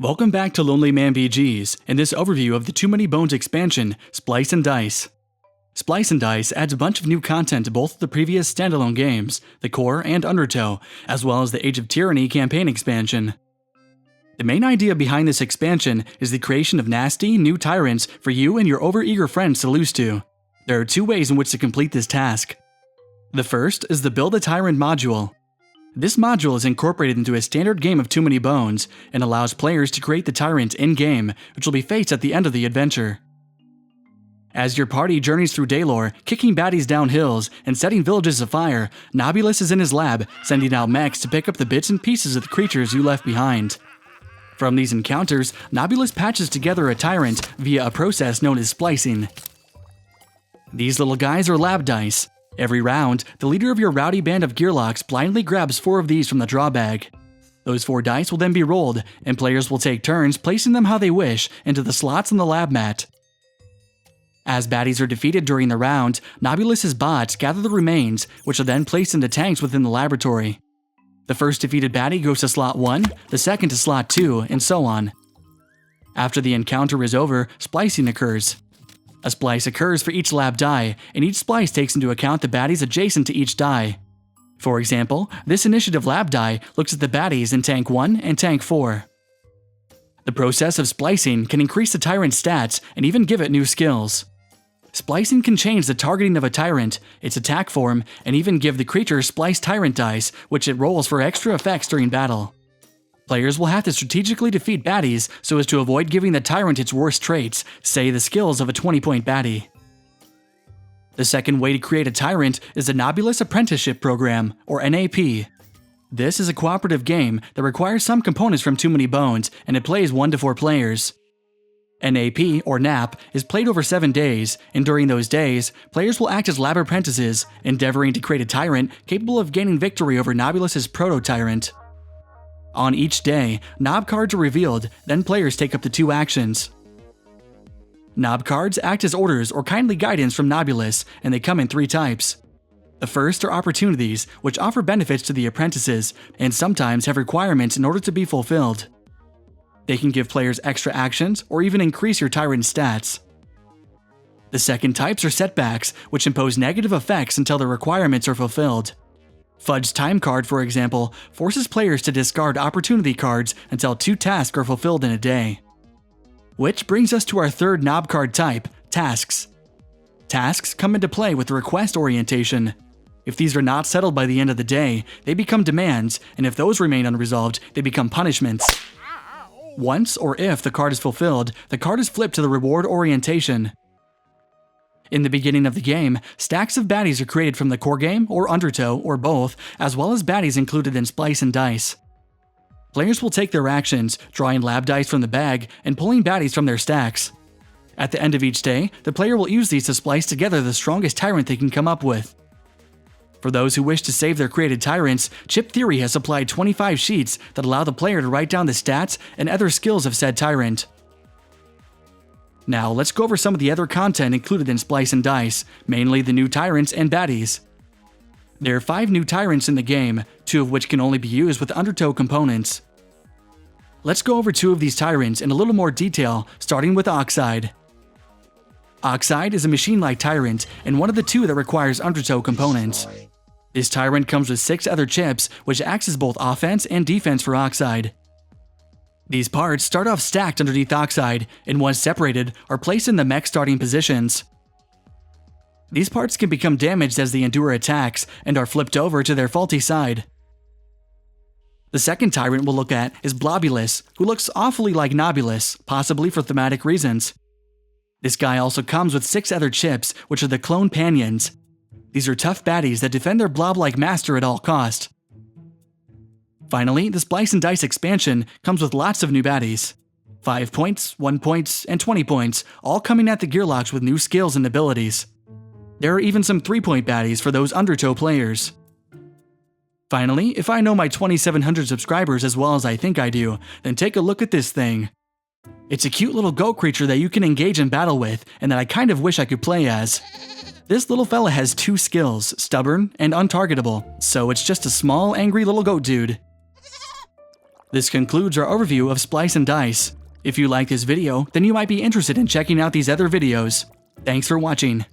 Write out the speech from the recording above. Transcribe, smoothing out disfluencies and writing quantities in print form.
Welcome back to LonelyMan VGs, and this overview of the Too Many Bones expansion, Splice and Dice. Splice and Dice adds a bunch of new content to both the previous standalone games, the Core and Undertow, as well as the Age of Tyranny campaign expansion. The main idea behind this expansion is the creation of nasty, new tyrants for you and your overeager friends to lose to. There are two ways in which to complete this task. The first is the Build a Tyrant module. This module is incorporated into a standard game of Too Many Bones and allows players to create the tyrant in-game, which will be faced at the end of the adventure. As your party journeys through Daylor, kicking baddies down hills and setting villages afire, Nobulus is in his lab, sending out mechs to pick up the bits and pieces of the creatures you left behind. From these encounters, Nobulus patches together a tyrant via a process known as splicing. These little guys are lab dice. Every round, the leader of your rowdy band of gearlocks blindly grabs 4 of these from the draw bag. Those 4 dice will then be rolled, and players will take turns placing them how they wish into the slots on the lab mat. As baddies are defeated during the round, Nobulus's bots gather the remains, which are then placed into tanks within the laboratory. The first defeated baddie goes to slot 1, the second to slot 2, and so on. After the encounter is over, splicing occurs. A splice occurs for each lab die, and each splice takes into account the baddies adjacent to each die. For example, this initiative lab die looks at the baddies in Tank 1 and Tank 4. The process of splicing can increase the tyrant's stats and even give it new skills. Splicing can change the targeting of a tyrant, its attack form, and even give the creature spliced tyrant dice, which it rolls for extra effects during battle. Players will have to strategically defeat baddies so as to avoid giving the tyrant its worst traits, say the skills of a 20-point baddie. The second way to create a tyrant is the Nobulus Apprenticeship Program, or NAP. This is a cooperative game that requires some components from Too Many Bones, and it plays 1 to 4 players. NAP, or NAP, is played over 7 days, and during those days, players will act as lab apprentices, endeavoring to create a tyrant capable of gaining victory over Nobulus's proto-tyrant. On each day, Nob cards are revealed, then players take up the 2 actions. Nob cards act as orders or kindly guidance from Nobulus, and they come in 3 types. The first are opportunities, which offer benefits to the apprentices, and sometimes have requirements in order to be fulfilled. They can give players extra actions, or even increase your tyrant's stats. The second types are setbacks, which impose negative effects until the requirements are fulfilled. Fudge's time card, for example, forces players to discard opportunity cards until 2 tasks are fulfilled in a day. Which brings us to our third Nob card type, tasks. Tasks come into play with the request orientation. If these are not settled by the end of the day, they become demands, and if those remain unresolved, they become punishments. Once or if the card is fulfilled, the card is flipped to the reward orientation. In the beginning of the game, stacks of baddies are created from the core game, or Undertow, or both, as well as baddies included in Splice and Dice. Players will take their actions, drawing lab dice from the bag, and pulling baddies from their stacks. At the end of each day, the player will use these to splice together the strongest tyrant they can come up with. For those who wish to save their created tyrants, Chip Theory has supplied 25 sheets that allow the player to write down the stats and other skills of said tyrant. Now, let's go over some of the other content included in Splice and Dice, mainly the new Tyrants and Baddies. There are 5 new Tyrants in the game, 2 of which can only be used with Undertow components. Let's go over 2 of these Tyrants in a little more detail, starting with Oxide. Oxide is a machine-like Tyrant, and one of the 2 that requires Undertow components. This Tyrant comes with 6 other chips, which acts as both offense and defense for Oxide. These parts start off stacked underneath Oxide, and once separated, are placed in the mech starting positions. These parts can become damaged as they endure attacks, and are flipped over to their faulty side. The second tyrant we'll look at is Blob Ulis, who looks awfully like Nobulus, possibly for thematic reasons. This guy also comes with 6 other chips, which are the clone Panions. These are tough baddies that defend their blob-like master at all cost. Finally, the Splice and Dice expansion comes with lots of new baddies. 5 points, 1 point, and 20 points, all coming at the gearlocks with new skills and abilities. There are even some 3-point baddies for those Undertow players. Finally, if I know my 2,700 subscribers as well as I think I do, then take a look at this thing. It's a cute little goat creature that you can engage in battle with, and that I kind of wish I could play as. This little fella has 2 skills, stubborn and untargetable, so it's just a small, angry little goat dude. This concludes our overview of Splice and Dice. If you like this video, then you might be interested in checking out these other videos. Thanks for watching.